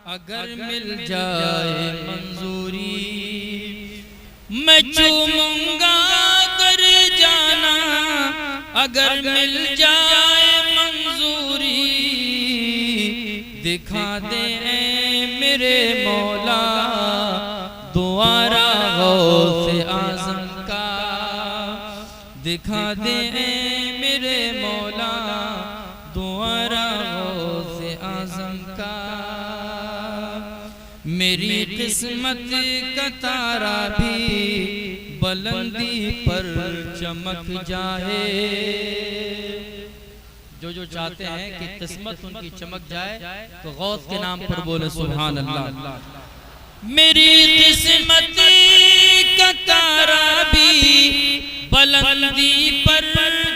अगर मिल जाए मंजूरी मैं चूमूंगा कर जाना, अगर मिल जाए मंजूरी दिखा दे मेरे मौला दोबारा गौसे आज़म का, दिखा दे मेरे मौला दोबारा गौसे आज़म का। मेरी किस्मत का तारा भी बुलंदी पर चमक जाए। जो जो चाहते हैं कि किस्मत उनकी चमक जाए तो गौस के नाम पर बोले सुभान अल्लाह। मेरी किस्मत का तारा भी बुलंदी पर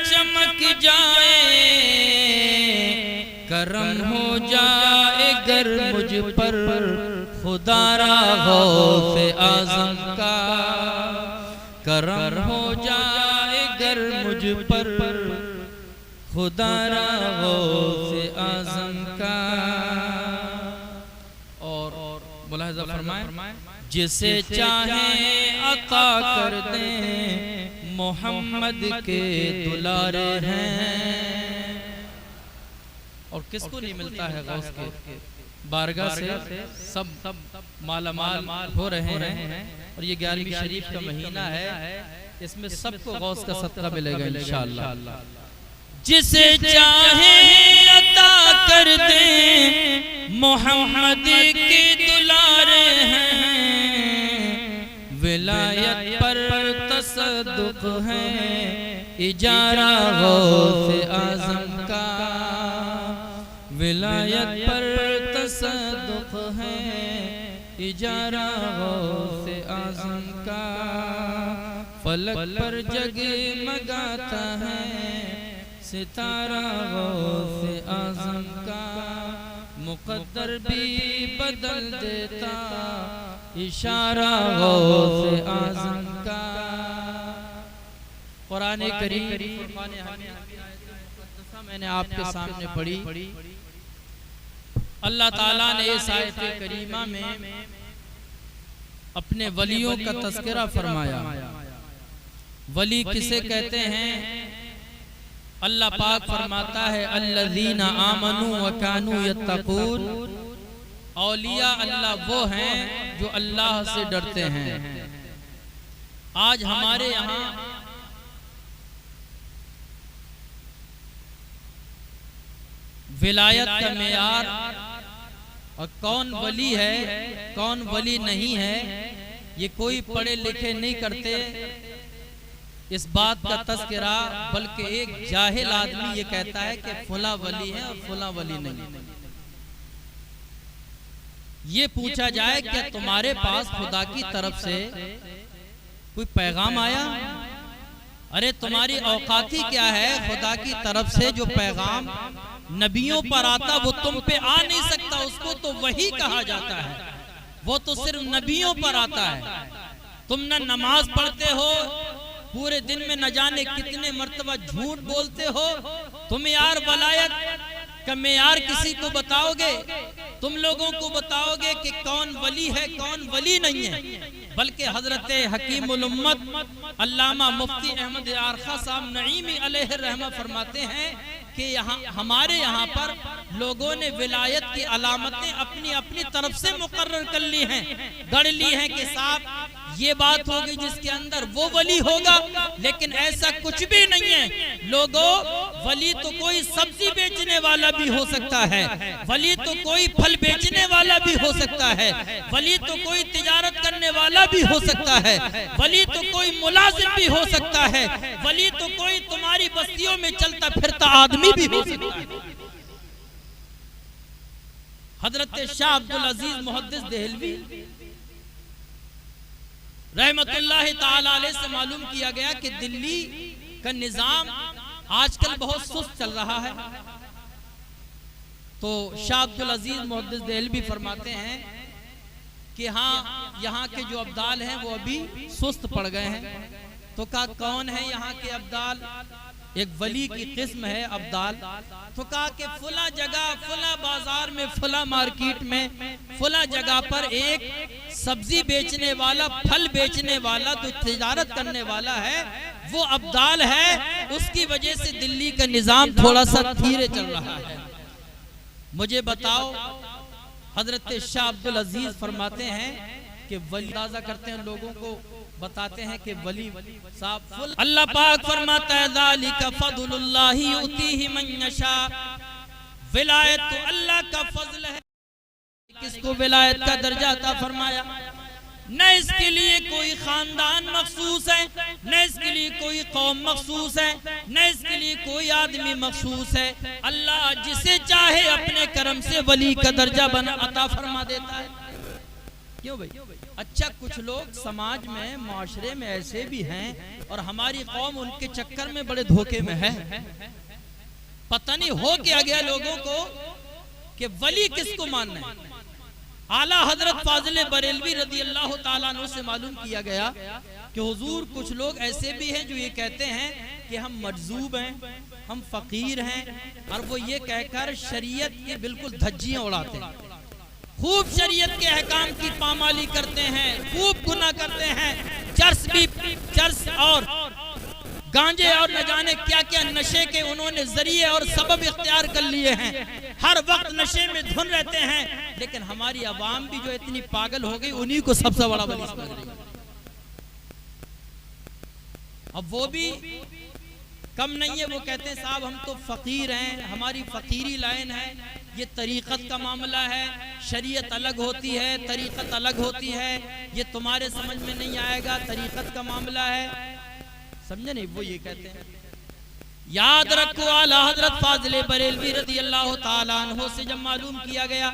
चमक जाए, करम हो जाए गर मुझ पर खुदारा गौसे आज़म का, करम हो जाए गर मुझ पर खुदारा गौसे आज़म का। और मुलाहिज़ा फरमाए जिसे चाहे अता कर दें मोहम्मद के दुलारे हैं। और किसको नहीं मिलता है गौस के बारगाह से, सब माला माल हो रहे हैं। और ये 11वीं शरीफ का महीना है, इसमें सबको गौस का सदका मिलेगा इंशाअल्लाह। जिसे चाहे अता कर दे मोहम्मद के दुलारे हैं, विलायत पर तसद्दुक़ है इजारा गौसे आज़म का, विलायत पर तसद्दुक़ है इजारा गौसे आज़म का। फलक पर जगमगाता है सितारा गौसे आज़म का, मुक़द्दर भी बदल देता इशारा गौसे आज़म का। कुरान करीम मैंने आपके सामने पढ़ी। अल्लाह ताला ने इस आयत करीमा में अपने वलियों का तज़किरा फरमाया। वली किसे कहते हैं? अल्लाह पाक फरमाता है अल्लज़ीना आमनू व कानू यत्तकून। औलिया अल्लाह वो हैं जो अल्लाह से डरते हैं। आज हमारे यहाँ विलायत का मेयार और कौन वली है कौन वली नहीं है, ये कोई पढ़े लिखे नहीं करते इस बात का तज़किरा, बल्कि एक जाहिल आदमी ये कहता है कि फुला वली है और फुला वली नहीं। ये पूछा जाए क्या तुम्हारे पास खुदा की तरफ से कोई पैगाम आया? अरे तुम्हारी औकाती क्या है? खुदा की तरफ से जो पैगाम नबियों पर आता वो तुम पे आ नहीं सकता, उसको तो वही कहा जाता है। वो तो सिर्फ नबियों पर आता है। तुम न नमाज पढ़ते हो, पूरे दिन में न जाने कितने मर्तबा झूठ बोलते हो। तुम यार वलायत का मेयार किसी को बताओगे? तुम लोगों को बताओगे कि कौन वली है कौन वली नहीं है? बल्कि हजरत हकीमुल उम्मत अल्लामा मुफ्ती अहमद यार खां साहब नईमी अलैहि रहमा फरमाते हैं कि यहाँ हमारे यहाँ पर लोगों ने विलायत की अलामतें अपनी अपनी तरफ से मुकर्रर कर ली हैं, गढ़ ली हैं कि साहब ये बात होगी जिसके अंदर वो वली होगा, लेकिन ऐसा कुछ भी नहीं है। लोगों, वली तो कोई सब्जी बेचने वाला भी हो सकता है, वली तो कोई फल बेचने वाला भी हो सकता है, वली तो कोई तिजारत करने वाला भी हो सकता है, वली तो कोई मुलाजिम भी हो सकता है, वली तो कोई तुम्हारी बस्तियों में चलता फिरता आदमी भी हो सकता है। हजरत शाह अब्दुल अजीज मुहद्दिस देहलवी रहमतुल्लाह ताला अलैह से मालूम किया गया कि दिल्ली का निजाम आजकल बहुत सुस्त चल रहा है। तो शाह अब्दुल अजीज मुहद्दिस देहलवी फरमाते हैं कि हाँ, यहाँ के जो अब्दाल हैं वो अभी सुस्त पड़ गए हैं। तो कहा कौन है यहाँ के अब्दाल? एक वली की किस्म है अब्दाल। तो कहा कि फुला जगह फुला बाजार में फुला मार्केट में फला जगह पर एक सब्जी बेचने वाला, फल बेचने वाला, जो तिजारत करने वाला है वो अब्दाल है, उसकी वजह से दिल्ली का निजाम थोड़ा सा धीरे चल रहा है। मुझे बताओ, हजरत शाह अब्दुल अजीज फरमाते हैं कि वली अंदाजा करते हैं, लोगों को बताते हैं कि वली साहब, अल्लाह पाक फरमाता है ज़ालिका फ़ज़लुल्लाहि युतीहि मन यशा, विलायत तो अल्लाह का फजल है, किसको विलायत का दर्जा अता फरमाया। न इसके लिए कोई खानदान मखसूस है, न इसके लिए कोई कौम मखसूस है, न इसके लिए कोई आदमी मखसूस है। अल्लाह जिसे चाहे अपने करम से वली का दर्जा बना अता फरमा देता है। क्यों भाई? अच्छा, कुछ लोग समाज में, माशरे में ऐसे भी हैं और हमारी कौम उनके चक्कर में बड़े धोखे में है। पता नहीं हो क्या गया लोगों को कि वली किसको मानना है। आला हजरत फाजिल बरेलवी रदी अल्लाह ताला अन्हु से मालूम किया गया कि हुजूर कुछ लोग ऐसे भी हैं जो ये कहते हैं कि हम मजजूब हैं, हम फकीर हैं, और वो ये कहकर शरीयत की बिल्कुल धज्जियां उड़ाते हैं, खूब शरीयत के अहकाम की पामाली करते हैं, खूब गुनाह करते हैं, चर्स और गांजे और न जाने क्या क्या नशे के उन्होंने जरिए और सबब इख्तियार कर लिए हैं, हर वक्त नशे में धुन रहते हैं। लेकिन हमारी आवाम भी जो इतनी पागल हो गई, उन्हीं को सबसे बड़ा वली समझ रही है। अब वो भी कम नहीं है, वो कहते हैं साहब हम तो फकीर हैं, हमारी फकीरी लाइन है, ये तरीक़त का मामला है, शरीयत अलग होती है, तरीक़त अलग होती है, ये तुम्हारे समझ में नहीं आएगा, तरीक़त का मामला है। समझे नहीं? वो ये कहते हैं। याद रखो, आला हजरत फाजिल बरेलवी रदी अल्लाह ताला अन्हु से जब मालूम किया गया,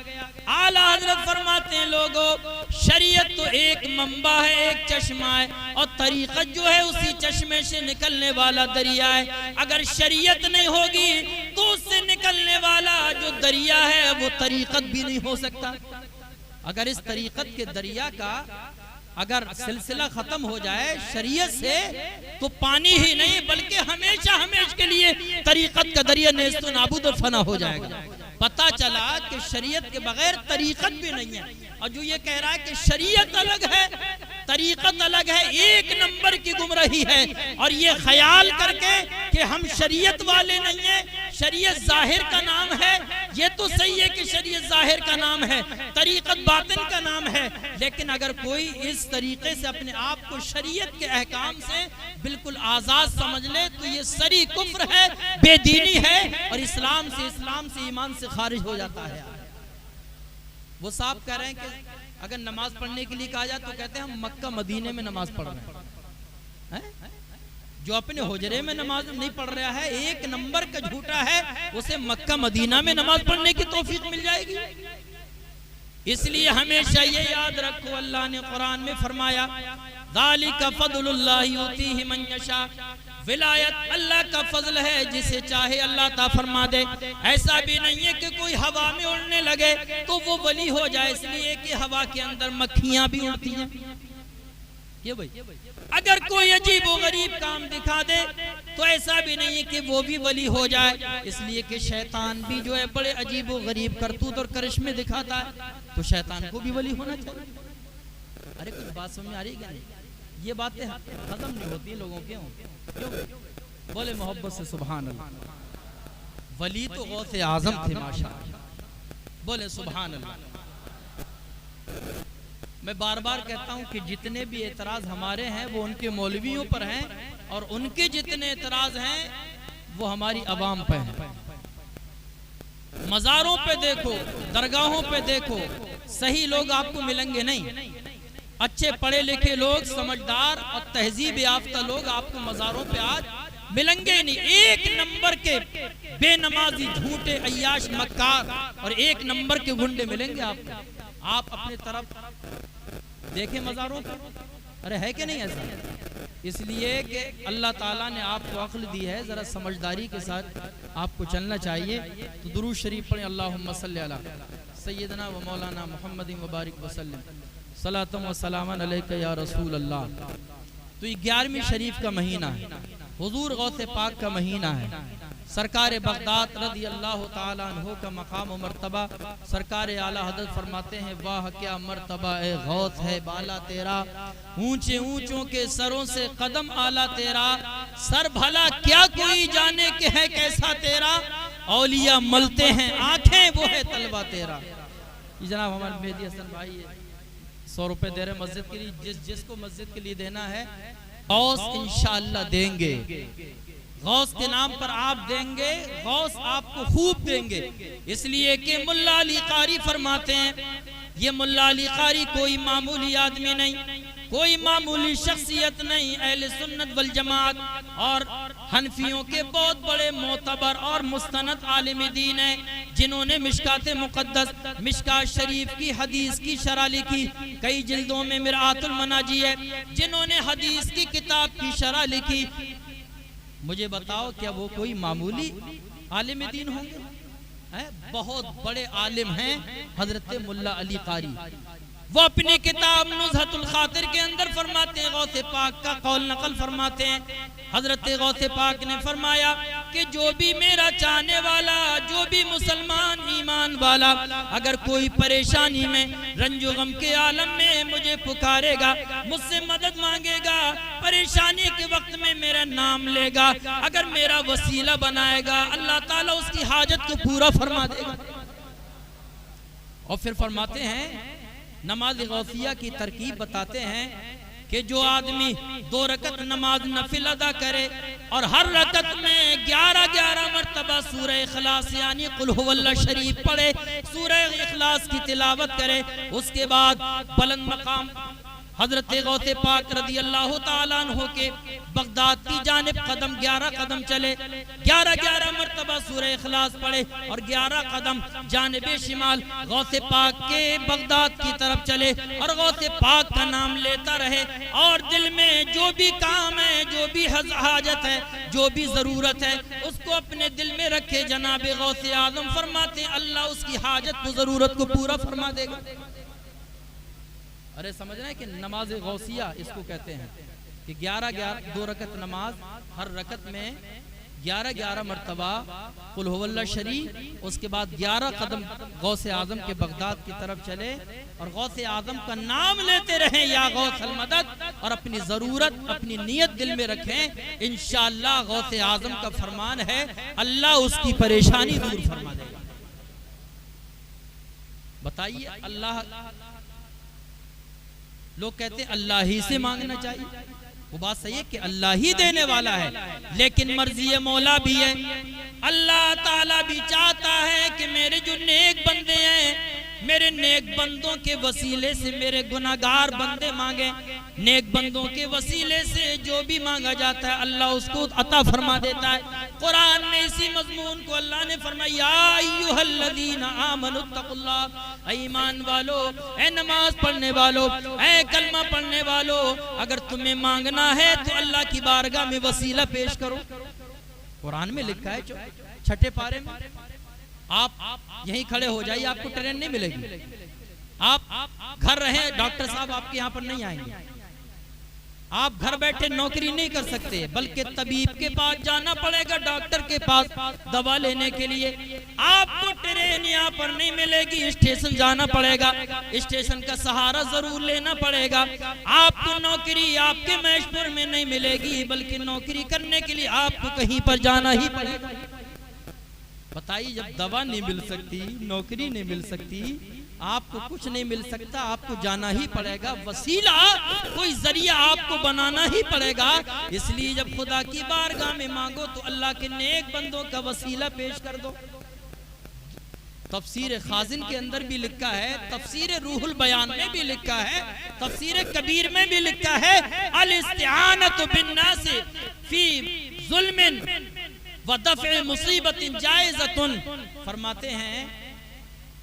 आला हजरत फरमाते हैं लोगों, शरीयत तो एक मंबा है, एक चश्मा है, और तरीक़त जो है उसी चश्मे से निकलने वाला दरिया है। अगर शरीयत नहीं होगी तो उससे निकलने वाला जो दरिया है वो तरीक़त भी नहीं हो सकता। अगर इस तरीक़त के दरिया का अगर सिलसिला खत्म हो जाए शरीयत से, तो पानी ही नहीं बल्कि हमेशा हमेशा के लिए तरीक़त का दरिया नेस्तो नाबूद और फना हो जाएगा। पता चला कि शरीयत के बगैर तरीक़त भी नहीं है। और जो ये कह रहा है कि शरीयत अलग है, तरीक़त अलग है, एक नंबर की गुमराही है। और ये ख्याल करके कि हम शरीयत वाले नहीं है, शरीयत जाहिर का नाम है, ये तो सही है कि शरीयत जाहिर का नाम है, तरीक़त बातिन का नाम है। लेकिन अगर कोई इस तरीके से अपने आप को शरीयत के अहकाम से बिल्कुल आज़ाद समझ ले तो ये सरी कुफ्र है, बेदीनी है, और इस्लाम से ईमान से खारिज हो जाता है। वो साहब कह रहे हैं कि अगर नमाज पढ़ने के लिए कहा जाए तो कहते हैं हम मक्का मदीने में नमाज पढ़ रहे हैं। जो अपने हुजरे में नमाज नहीं पढ़ रहा है, एक नंबर का झूठा है, उसे मक्का मदीना में नमाज पढ़ने की तौफीक मिल जाएगी। इसलिए हमेशा ये याद रखो, अल्लाह ने कुरान में फरमाया ज़ालिका फ़ज़लुल्लाहि युतीहि मन यशा, विलायत अल्लाह का फजल है, जिसे चाहे अल्लाह ता फरमा दे। ऐसा भी नहीं है कि कोई हवा में उड़ने लगे तो वो वली हो जाए, इसलिए कि हवा के अंदर मक्खियां भी उड़ती हैं। ये भाई, अगर कोई अजीब व गरीब काम दिखा दे तो ऐसा भी नहीं है कि वो भी वली हो जाए, इसलिए कि शैतान भी जो है बड़े अजीब व गरीब करतूत और करिश्मे दिखाता है, तो शैतान को भी वली होना चाहिए। अरे कुछ बात समझ आ रही है क्या? ये बातें खत्म नहीं होती लोगों के। क्यों? बोले मोहब्बत से सुभान अल्लाह। वली तो गौसे आजम थे माशाअल्लाह, बोले सुभान अल्लाह। मैं बार बार कहता हूं कि जितने भी एतराज हमारे हैं वो उनके मौलवियों पर हैं, और उनके जितने एतराज हैं वो हमारी अवाम पे हैं। मज़ारों पे देखो, दरगाहों पे देखो, सही लोग आपको मिलेंगे नहीं। अच्छे पढ़े लिखे लोग, समझदार और तहजीब याफ्ता लोग आपको मज़ारों पे आज मिलेंगे ही नहीं। एक नंबर के बेनमाजी, झूठे, अय्याश, मक्कार और एक नंबर के गुंडे मिलेंगे आपको। आप अपने तरफ देखें मज़ारों पर, अरे है कि नहीं ऐसा? इसलिए कि अल्लाह ताला ने आपको अक्ल दी है, ज़रा समझदारी के साथ आपको चलना चाहिए। तो दुरूद शरीफ पढ़ें, अल्लाहुम्मा सल्ली अला सय्यदना व मौलाना मुहम्मदिन व बारिक वसल्लम सलातम व सलामन अलैका या रसूल अल्लाह। तो ये 11वीं शरीफ का महीना है, हुजूर गौसे पाक का महीना है। सरकार बगदाद रज़ी अल्लाह ताला अन्हु का मकाम और मर्तबा, सरकार आला हज़रत फरमाते हैं, वाह क्या मर्तबा ए गौस है बाला तेरा, ऊंचे ऊंचों के सरों से कदम आला तेरा, सर भला क्या कोई जाने के है कैसा तेरा, औलिया मलते हैं आंखें वो है तलवा तेरा। जनाब हमारे मेहदी हसन भाई 100 रुपए दे रहे मस्जिद के लिए, जिसको मस्जिद के लिए देना है गौस इंशाअल्लाह देंगे, गौस के नाम पर आप देंगे, गौस आपको खूब देंगे। इसलिए कि मुल्ला अली कारी फरमाते हैं, ये मुल्ला अली कारी कोई मामूली आदमी नहीं, कोई मामूली शख्सियत नहीं, अहले सुन्नत वल जमात और हनफियों के बहुत बड़े मोतबर और मुस्तनद आलिम दीन है, जिन्होंने मिशकात मुक़द्दस, मिशकात शरीफ की हदीस की शरह लिखी, कई जिल्दों में मिरातुल मनाजी है, जिन्होंने हदीस की किताब की शरह लिखी। मुझे बताओ क्या वो कोई मामूली आलिम दीन होंगे? बहुत बड़े आलिम हैं हजरत मुल्ला अली कारी। वो अपनी किताब नुज़हतुल खातिर के अंदर फरमाते हैं, गौसे पाक का कौल नकल फरमाते हैं, हजरत गौसे पाक ने फरमाया कि जो भी मेरा चाहने वाला, जो भी मुसलमान ईमान वाला अगर कोई परेशानी में, रंजो गम के आलम में मुझे पुकारेगा, मुझसे मदद मांगेगा, परेशानी के वक्त में मेरा नाम लेगा, अगर मेरा वसीला बनाएगा, अल्लाह ताला उसकी हाजत को पूरा फरमा देगा। और फिर फरमाते हैं, नमाज गौसिया की तरकीब बताते हैं कि जो आदमी 2 रकत नमाज नफिल अदा करे और हर रकत में 11-11 मरतबा सूरह इखलास यानी कुल हुवल्लाह शरीफ पढ़े, सूरह इखलास की तिलावत करे, उसके बाद बुलंद मकाम हजरत गौसे पाक रज़ी अल्लाह ताला अन्हु के बगदाद की जानिब कदम 11 कदम चले, 11-11 मरतबा सूरह इखलास पढ़े और 11 कदम जानिबे शिमाल गौसे पाक के बगदाद की तरफ चले और गौसे पाक का नाम लेता रहे, और दिल में जो भी काम है, जो भी हाजत है, जो भी जरूरत है, उसको अपने दिल में रखे। जनाबे गौसे आजम फरमाते हैं, अल्लाह उसकी हाजत को, जरूरत को पूरा फरमा देगा। अरे समझ रहे हैं कि नमाज गौसिया इसको कहते हैं कि 11-11 2 रकत नमाज, हर रकत में 11-11 मरतबा कुल हुवल्लाह शरीफ, उसके बाद 11 कदम गौसे आजम के बगदाद की तरफ चले और गौसे आजम का नाम लेते रहें, या गौस अल मदद, और अपनी जरूरत, अपनी नियत दिल में रखें। इंशाअल्लाह गौसे आजम का फरमान है, अल्लाह उसकी परेशानी दूर फरमा देगा। बताइए, अल्लाह, लोग कहते हैं अल्लाह ही से मांगना चाहिए, वो बात सही है कि अल्लाह ही देने वाला है, लेकिन मर्जी मौला भी है। अल्लाह ताला भी चाहता है कि मेरे जो नेक बंदे हैं, मेरे नेक बंदों के वसीले से मेरे गुनाहगार बंदे मांगे, नेक बंदों के वसीले से जो भी मांगा जाता है अल्लाह उसको अता फरमा देता है। कुरान में इसी मजमून को अल्लाह ने फरमाया, अय्युहल्लज़ीना आमनुत्तकुल्लाह, ईमान वालो, ए नमाज पढ़ने वालो, ए कलमा पढ़ने वालो, अगर तुम्हें मांगना है तो अल्लाह की बारगाह में वसीला पेश करो। कुरान में लिखा है 6ठे पारे में। आप यहीं खड़े हो जाइए, आपको ट्रेन नहीं मिलेगी। आप घर रहे, डॉक्टर साहब आपके यहाँ पर नहीं आएंगे, आप घर बैठे नौकरी नहीं कर सकते, बल्कि तबीब के पास जाना पड़ेगा, डॉक्टर के पास दवा लेने के लिए। आपको ट्रेन यहाँ पर नहीं मिलेगी, स्टेशन जाना पड़ेगा, स्टेशन का सहारा जरूर लेना पड़ेगा। आपको नौकरी आपके मैशपुर में नहीं मिलेगी, बल्कि नौकरी करने के लिए आपको कहीं पर जाना ही पड़ेगा। बताइए, जब दवा नहीं मिल सकती, नौकरी नहीं मिल सकती, आपको कुछ नहीं मिल सकता, आपको जाना ही पड़ेगा, वसीला कोई जरिया आपको बनाना ही पड़ेगा। इसलिए जब खुदा की बारगाह में मांगो तो अल्लाह के नेक बंदों का वसीला पेश कर दो। तफसीर खाजिन के अंदर भी लिखा है, तफसीर रूहुल बयान में भी लिखा है, तफसीर कबीर में भी लिखा है, अल इस्तिआनतु बिन्नासि फी जुल्मिन व दफ़े मुसीबतिन जायज़तुन। फरमाते हैं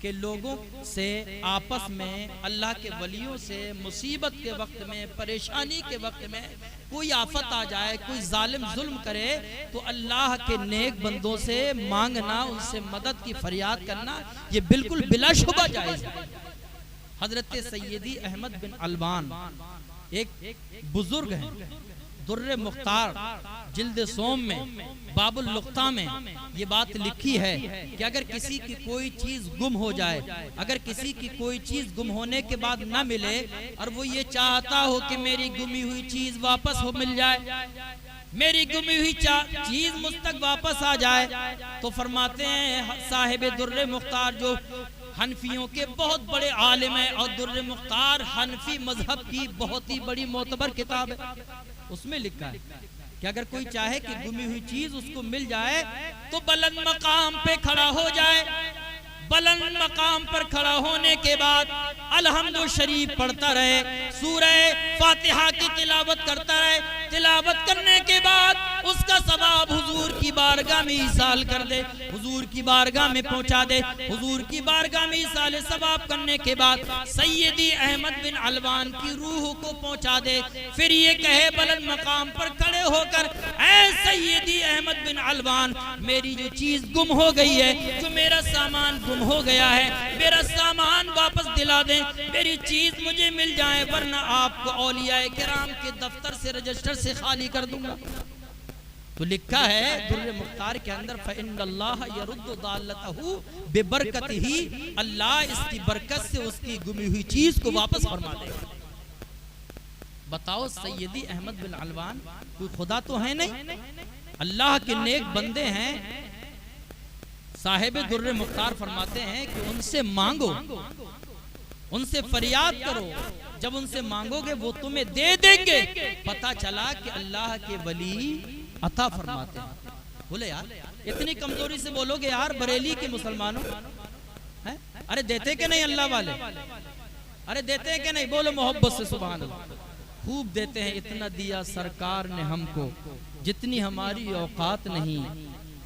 कि लोगों से आपस में, अल्लाह के वलियों से मुसीबत के वक्त में, परेशानी के वक्त में कोई आफत आ जाए, कोई जालिम जुल्म करे, तो अल्लाह के नेक बंदों से मांगना, उनसे मदद की फरियाद करना, ये बिल्कुल बिलाशुबा जायज़ है। हजरत सैयदी अहमद बिन अलबान एक बुजुर्ग हैं, दुर्र मुख्तार जिल्द सोम में बाबुल लुक्ता में ये बात लिखी है कि अगर किसी की कोई चीज गुम हो जाए, अगर किसी की कोई चीज गुम होने के बाद ना मिले और वो ये चाहता हो कि मेरी गुमी हुई चीज वापस हो मिल जाए, मेरी गुमी हुई चीज मुझ तक वापस आ जाए, तो फरमाते हैं साहिब दुर्र मुख्तार जो हनफियों के बहुत बड़े आलिम है और दुर्र मुख्तार हनफी मजहब की बहुत ही बड़ी मोतबर किताब है, उसमें लिखा है कि अगर कोई चाहे कि गुमी हुई चीज उसको मिल जाए तो बुलंद मकाम पे खड़ा हो जाए, बुलंद मकाम पर खड़ा होने के बाद अलहम्दु शरीफ पढ़ता रहे, सूरह फातिहा की तिलावत करता रहे, तिलावत करने के बाद उसका सवाब हुजूर की बारगाह में ईसाल कर दे, हुजूर की बारगाह में पहुंचा दे, हुजूर की बारगाह में ईसाल सवाब करने के बाद सैयदी अहमद बिन अलवान की रूह को पहुंचा दे, फिर ये कहे बुलंद मकाम पर खड़े होकर, ऐ सैयदी अहमद बिन अलवान, मेरी जो चीज गुम हो गई है, जो मेरा सामान गुम हो गया है, मेरा सामान वापस दिला दें, मेरी चीज मुझे मिल जाए, वरना आपको औलियाए किराम के दफ्तर से रजिस्टर से खाली कर दूंगा। तो लिखा है दुर्र मुख्तार के अंदर, फ़इन्नल्लाह यरुद्दु दाल्लतहु बिबरकतिही, अल्लाह इसकी बरकत से उसकी गुमी हुई चीज को वापस फरमा देगा। बताओ सैयदी अहमद बिन अलवान कोई खुदा तो है नहीं, अल्लाह के नेक बंदे हैं। साहिब दुर्र मुख्तार फरमाते हैं कि उनसे मांगो, उनसे फरियाद करो, जब उनसे मांगोगे वो तुम्हें दे देंगे। पता चला कि अल्लाह के वली अता फरमाते हैं। बोले यार इतनी कमजोरी से बोलोगे यार बरेली के मुसलमानों, है? अरे देते के नहीं अल्लाह वाले, अरे देते हैं कि नहीं? बोलो मोहब्बत से सुभान अल्लाह। खूब देते हैं, इतना दिया सरकार ने हमको जितनी हमारी औकात नहीं,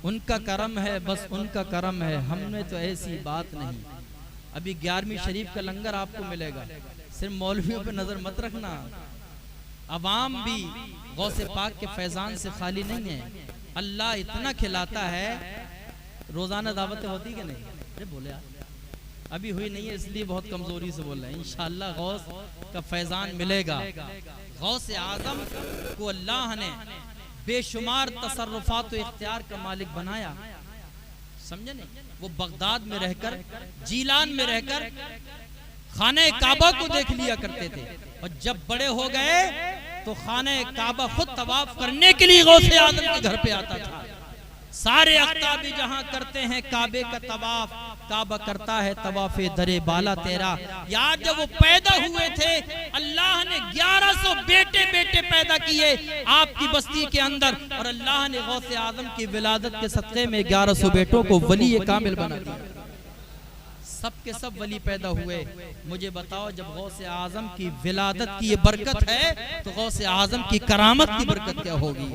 उनका करम है, बस उनका करम है, हमने तो ऐसी बात नहीं। अभी 11वीं शरीफ का लंगर आपको मिलेगा, सिर्फ मौलवियों पे नजर मत रखना, अवाम भी गौसे पाक के फैजान से खाली नहीं है। अल्लाह इतना खिलाता है, रोजाना दावतें होती कि नहीं? अरे बोले यार अभी हुई नहीं है इसलिए बहुत कमजोरी से बोल रहे हैं। इंशाअल्लाह गौस का फैजान मिलेगा। गौसे आजम को अल्लाह ने बेशुमार तसर्रुफात व इख्तियार का मालिक बनाया, समझे नहीं? वो बगदाद में रहकर, जीलान में रहकर खाने काबा को देख लिया करते थे, और जब बड़े हो गए तो खाने काबा खुद तवाफ करने के लिए गौसे आजम के घर पे आता था। सारे अख्ताबी जहां करते हैं काबे का तवाफ, काबा करता है तवाफे दरे बाला तेरा। यार जब वो पैदा हुए थे अल्लाह ने 1100 बेटे बेटे पैदा किए आपकी बस्ती के अंदर, और अल्लाह ने गौसे आजम की विलादत के सदक़े में 1100 बेटों को वली कामिल बना दिया। सब के सब वली पैदा हुए। मुझे बताओ जब गौसे आजम की विलादत की ये बरकत है तो गौसे आजम की करामत की बरकत क्या होगी?